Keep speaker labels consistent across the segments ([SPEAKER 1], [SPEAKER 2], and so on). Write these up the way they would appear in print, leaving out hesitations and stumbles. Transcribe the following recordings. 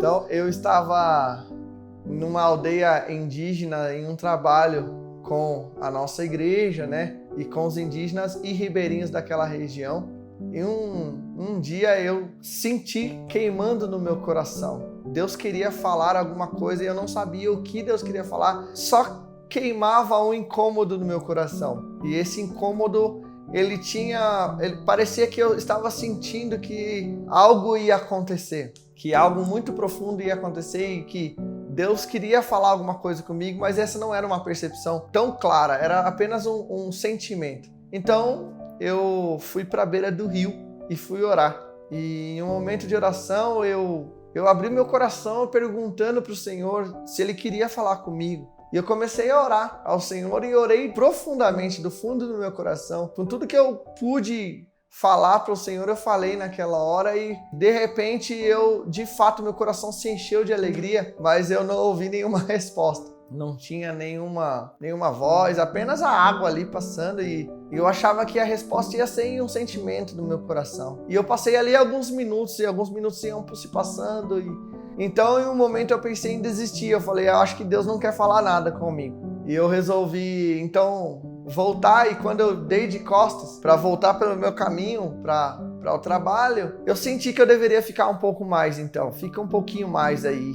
[SPEAKER 1] Então, eu estava numa aldeia indígena em um trabalho com a nossa igreja, né? E com os indígenas e ribeirinhos daquela região. E um dia eu senti queimando no meu coração. Deus queria falar alguma coisa e eu não sabia o que Deus queria falar. Só queimava um incômodo no meu coração. E esse incômodo, ele parecia que eu estava sentindo que algo ia acontecer. Que algo muito profundo ia acontecer e que Deus queria falar alguma coisa comigo, mas essa não era uma percepção tão clara, era apenas um sentimento. Então, eu fui para a beira do rio e fui orar. E em um momento de oração, eu abri meu coração perguntando para o Senhor se Ele queria falar comigo. E eu comecei a orar ao Senhor e orei profundamente, do fundo do meu coração, com tudo que eu pude falar para o Senhor, eu falei naquela hora e de repente de fato, meu coração se encheu de alegria, mas eu não ouvi nenhuma resposta. Não tinha nenhuma voz, apenas a água ali passando e eu achava que a resposta ia ser em um sentimento do meu coração. E eu passei ali alguns minutos e alguns minutos iam se passando então em um momento eu pensei em desistir. Eu falei, eu acho que Deus não quer falar nada comigo. E eu resolvi então voltar, e quando eu dei de costas para voltar pelo meu caminho para o trabalho, eu senti que eu deveria ficar um pouco mais, então fica um pouquinho mais aí.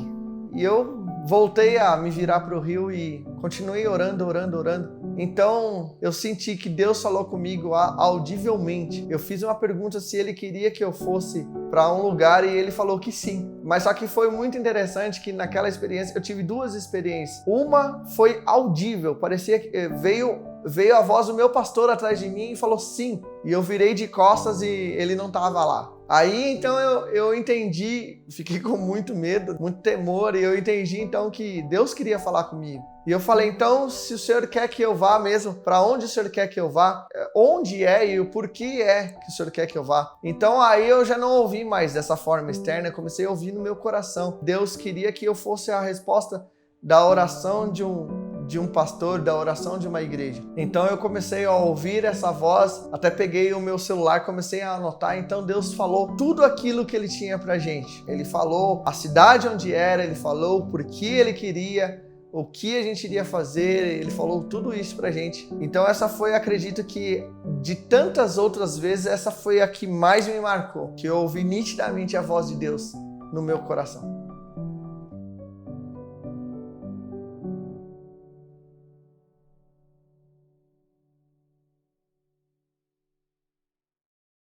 [SPEAKER 1] E eu voltei a me virar para o rio e continuei orando. Então eu senti que Deus falou comigo audivelmente. Eu fiz uma pergunta se Ele queria que eu fosse para um lugar e Ele falou que sim. Mas só que foi muito interessante que naquela experiência, eu tive duas experiências. Uma foi audível, parecia que veio a voz do meu pastor atrás de mim e falou sim. E eu virei de costas e ele não estava lá. Aí então eu entendi, fiquei com muito medo, muito temor, e eu entendi então que Deus queria falar comigo. E eu falei, então, se o Senhor quer que eu vá mesmo, para onde o Senhor quer que eu vá? Onde é e o porquê é que o Senhor quer que eu vá? Então aí eu já não ouvi mais dessa forma externa, eu comecei a ouvir no meu coração. Deus queria que eu fosse a resposta da oração de um pastor, da oração de uma igreja. Então eu comecei a ouvir essa voz, até peguei o meu celular, comecei a anotar. Então Deus falou tudo aquilo que Ele tinha pra gente. Ele falou a cidade onde era, Ele falou por que Ele queria, o que a gente iria fazer, Ele falou tudo isso pra gente. Então essa foi, acredito que de tantas outras vezes, essa foi a que mais me marcou, que eu ouvi nitidamente a voz de Deus no meu coração.